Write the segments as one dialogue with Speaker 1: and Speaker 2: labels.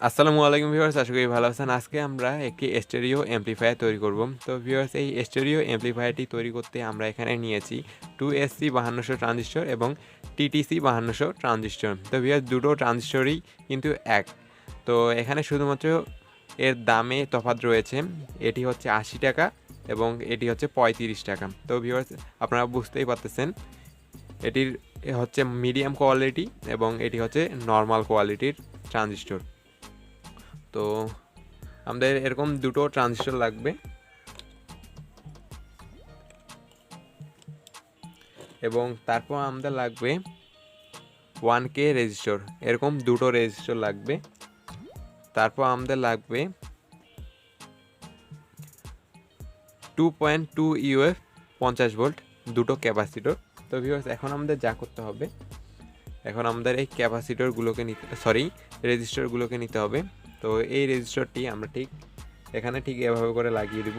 Speaker 1: আসসালামু আলাইকুম ভিউয়ার্স, আশা করি ভালো আছেন। আজকে আমরা একটি স্টেরিও অ্যাম্পলিফায়ার তৈরি করব। তো ভিউয়ার্স, এই স্টেরিও অ্যাম্পলিফায়ারটি তৈরি করতে আমরা এখানে নিয়েছি 2SC5200 ট্রানজিস্টর এবং TTC5200 ট্রানজিস্টর। তো ভিউয়ার্স, দুটো ট্রানজিস্টরই কিন্তু এক। তো এখানে শুধুমাত্র এর দামে তফাৎ রয়েছে। এটি হচ্ছে 80 টাকা এবং এটি হচ্ছে 35 টাকা। তো ভিউয়ার্স, আপনারা বুঝতেই পারতেছেন এটির হচ্ছে মিডিয়াম কোয়ালিটি এবং এটি হচ্ছে নর্মাল কোয়ালিটির ট্রানজিস্টর। তো আমাদের এরকম দুটো ট্রানজিস্টর লাগবে এবং তারপর আমাদের লাগবে 1K রেজিস্টর, এরকম দুটো রেজিস্টর লাগবে। তারপর আমাদের লাগবে 2.2 UF 50 ভোল্ট দুটো ক্যাপাসিটর। তো ভিউয়ার্স, এখন আমাদের যা করতে হবে, এখন আমাদের এই ক্যাপাসিটরগুলোকে রেজিস্টরগুলোকে নিতে হবে। তো এই রেজিস্টরটি আমরা এখানে এভাবে করে লাগিয়ে দিব।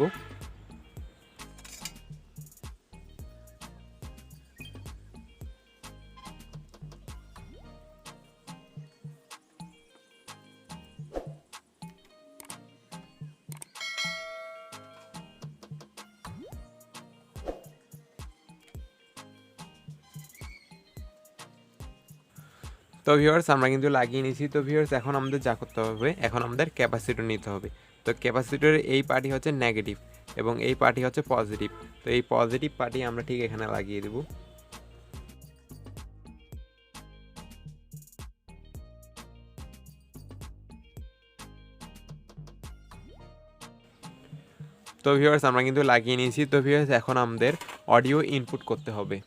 Speaker 1: তো ভিউয়ার্স, আমরা কিন্তু লাগিয়ে নিয়েছি। তো ভিউয়ার্স, এখন আমাদের যা করতে হবে, এখন আমাদের ক্যাপাসিটর নিতে হবে। তো ক্যাপাসিটরের এই পার্টি হচ্ছে নেগেটিভ এবং এই পার্টি হচ্ছে পজিটিভ। তো এই পজিটিভ পার্টি আমরা ঠিক এখানে লাগিয়ে দেব। তো ভিউয়ার্স, আমরা কিন্তু লাগিয়ে নিয়েছি। তো ভিউয়ার্স, এখন আমাদের অডিও ইনপুট করতে হবে।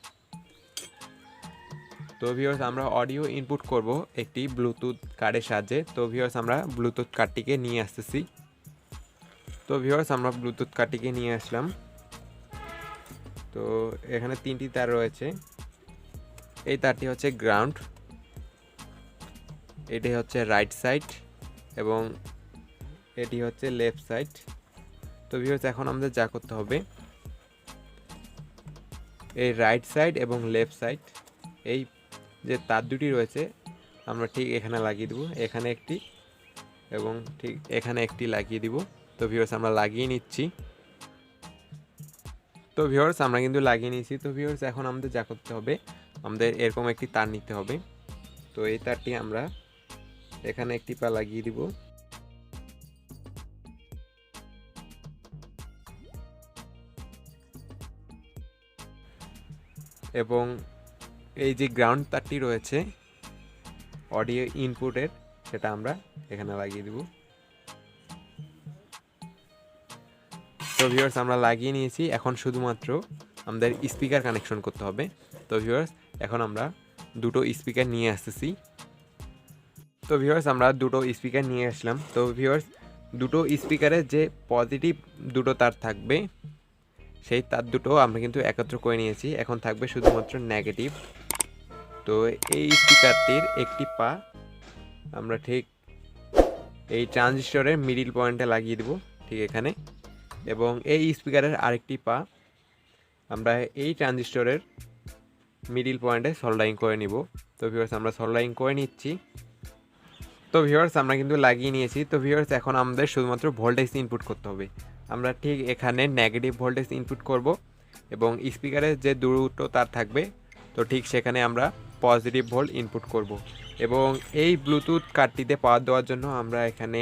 Speaker 1: তো ভিউয়ার্স, আমরা অডিও ইনপুট করব একটি ব্লুটুথ কার্ডের সাহায্যে। তো ভিউয়ার্স, আমরা ব্লুটুথ কার্ডটিকে নিয়ে আসতেছি। তো ভিউয়ার্স, আমরা ব্লুটুথ কার্ডটিকে নিয়ে আসলাম। তো এখানে তিনটি তার রয়েছে। এই তারটি হচ্ছে গ্রাউন্ড, এটি হচ্ছে রাইট সাইড এবং এটি হচ্ছে লেফট সাইড। তো ভিউয়ার্স, এখন আমাদের যা করতে হবে, এই রাইট সাইড এবং লেফট সাইড এই যে তার দুটি রয়েছে আমরা ঠিক এখানে লাগিয়ে দেব, এখানে একটি এবং ঠিক এখানে একটি লাগিয়ে দিব। তো ভিউয়ার্স, আমরা লাগিয়ে নিচ্ছি। তো ভিউয়ার্স, আমরা কিন্তু লাগিয়ে নিয়েছি। তো ভিউয়ার্স, এখন আমাদের যা করতে হবে, আমাদের এরকম একটি তার নিতে হবে। তো এই তারটি আমরা এখানে একটি পা লাগিয়ে দিব এবং এই যে গ্রাউন্ড তারটি রয়েছে অডিও ইনপুটের, সেটা আমরা এখানে লাগিয়ে দিব। তো ভিউয়ার্স, আমরা লাগিয়ে নিয়েছি। এখন শুধুমাত্র আমাদের স্পিকার কানেকশন করতে হবে। তো ভিউয়ার্স, এখন আমরা দুটো স্পিকার নিয়ে আসতেছি। তো ভিউয়ার্স, আমরা দুটো স্পিকার নিয়ে আসলাম। তো ভিউয়ার্স, দুটো স্পিকারের যে পজিটিভ দুটো তার থাকবে, সেই তার দুটো আমরা কিন্তু একত্র করে নিয়েছি। এখন থাকবে শুধুমাত্র নেগেটিভ। তো এই স্পিকারটির একটি পা আমরা ঠিক এই ট্রানজিস্টরের মিডিল পয়েন্টে লাগিয়ে দেব, ঠিক এখানে। এবং এই স্পিকারের আরেকটি পা আমরা এই ট্রানজিস্টরের মিডিল পয়েন্টে সোল্ডারিং করে নিব। তো ভিউয়ার্স, আমরা সোল্ডারিং করে নিচ্ছি। তো ভিউয়ার্স, আমরা কিন্তু লাগিয়ে নিয়েছি। তো ভিউয়ার্স, এখন আমাদের শুধুমাত্র ভোল্টেজ ইনপুট করতে হবে। আমরা ঠিক এখানে নেগেটিভ ভোল্টেজ ইনপুট করব এবং স্পিকারের যে দুটো তার থাকবে, তো ঠিক সেখানে আমরা পজিটিভ ভোল্ট ইনপুট করব। এবং এই ব্লুটুথ কার্ডটিতে পাওয়ার দেওয়ার জন্য আমরা এখানে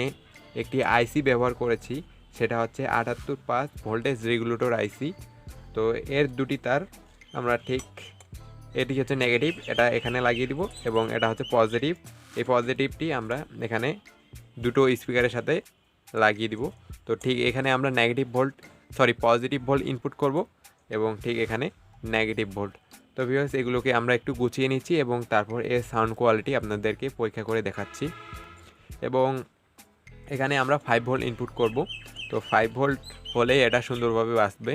Speaker 1: একটি আইসি ব্যবহার করেছি, সেটা হচ্ছে 78 ভোল্টেজ রেগুলেটর আইসি। তো এর দুটি তার আমরা ঠিক, এটি হচ্ছে নেগেটিভ, এটা এখানে লাগিয়ে দিব এবং এটা হচ্ছে পজিটিভ। এই পজিটিভটি আমরা এখানে দুটো স্পিকারের সাথে লাগিয়ে দিব। তো ঠিক এখানে আমরা পজিটিভ ভোল্ট ইনপুট করব এবং ঠিক এখানে নেগেটিভ ভোল্ট। তো ভিউয়ার্স, এগুলোকে আমরা একটু গুছিয়ে নিচ্ছি এবং তারপর এর সাউন্ড কোয়ালিটি আপনাদেরকে পরীক্ষা করে দেখাচ্ছি। এবং এখানে আমরা 5 ভোল্ট ইনপুট করব। তো 5 ভোল্ট হলে এটা সুন্দরভাবে বাজবে।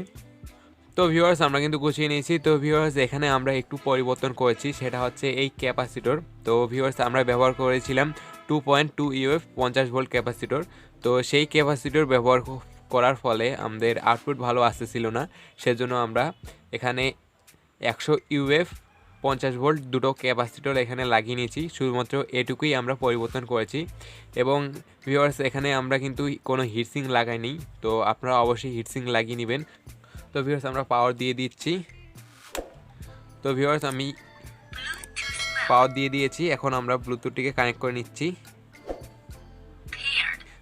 Speaker 1: তো ভিউয়ার্স, আমরা কিন্তু গুছিয়ে নিয়েছি। তো ভিউয়ার্স, এখানে আমরা একটু পরিবর্তন করেছি, সেটা হচ্ছে এই ক্যাপাসিটর। তো ভিউয়ার্স, আমরা ব্যবহার করেছিলাম 2.2 UF 50 ভোল্ট ক্যাপাসিটর। তো সেই ক্যাপাসিটর ব্যবহার করার ফলে আমাদের আউটপুট ভালো আসতেছিল না, সেজন্য আমরা এখানে 100 UF 50 ভোল্ট দুটো ক্যাপাসিটর এখানে লাগিয়ে নিয়েছি, শুধুমাত্র এটুকুই আমরা পরিবর্তন করেছি। এবং ভিউয়ার্স এখানে আমরা কিন্তু কোনো হিটসিং লাগাইনি, তো আপনারা অবশ্যই হিটসিং লাগিয়ে নেবেন। তো ভিউয়ার্স আমরা পাওয়ার দিয়ে দিচ্ছি। তো ভিউয়ার্স আমি পাওয়ার দিয়ে দিয়েছি, এখন আমরা ব্লুটুথটিকে কানেক্ট করে নিচ্ছি।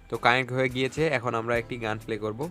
Speaker 1: তো কানেক্ট হয়ে গিয়েছে, এখন আমরা একটি গান প্লে করব।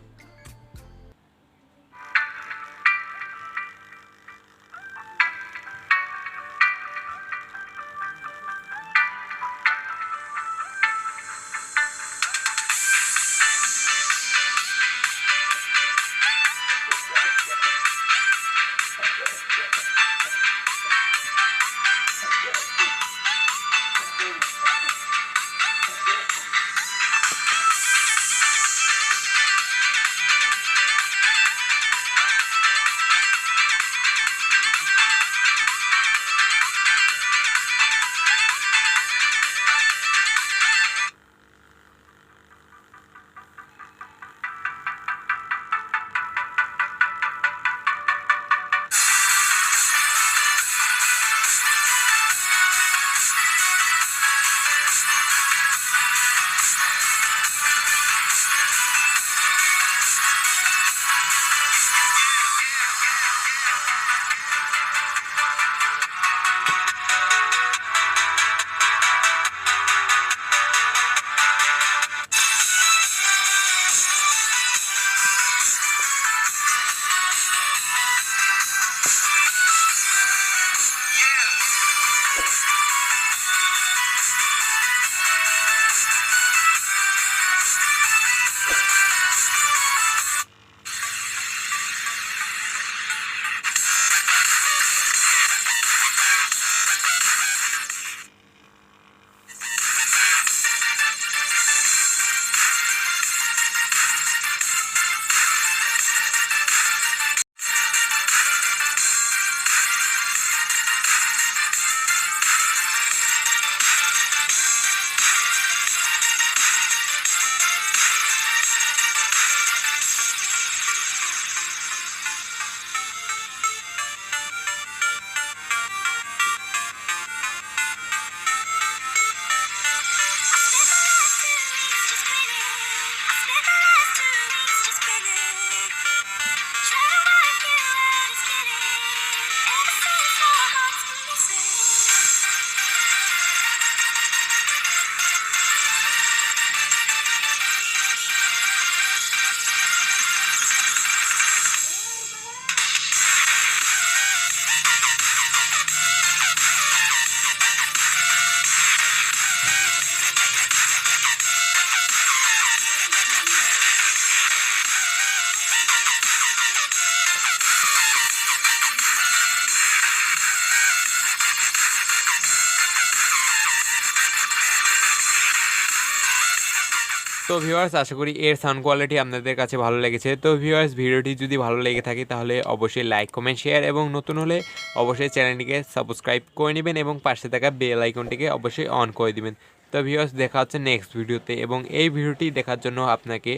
Speaker 1: তো ভিউয়ার্স আশা করি এর সাউন্ড কোয়ালিটি আপনাদের কাছে ভালো লেগেছে। তো ভিউয়ার্স ভিডিওটি যদি ভালো লেগে থাকে তাহলে অবশ্যই লাইক, কমেন্ট, শেয়ার এবং নতুন হলে অবশ্যই চ্যানেলটিকে সাবস্ক্রাইব করে নেবেন এবং পাশে থাকা বেল আইকনটিকে অবশ্যই অন করে দিবেন। তো ভিউয়ার্স দেখা হচ্ছে নেক্সট ভিডিওতে, এবং এই ভিডিওটি দেখার জন্য আপনাকে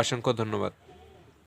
Speaker 1: অসংখ্য ধন্যবাদ।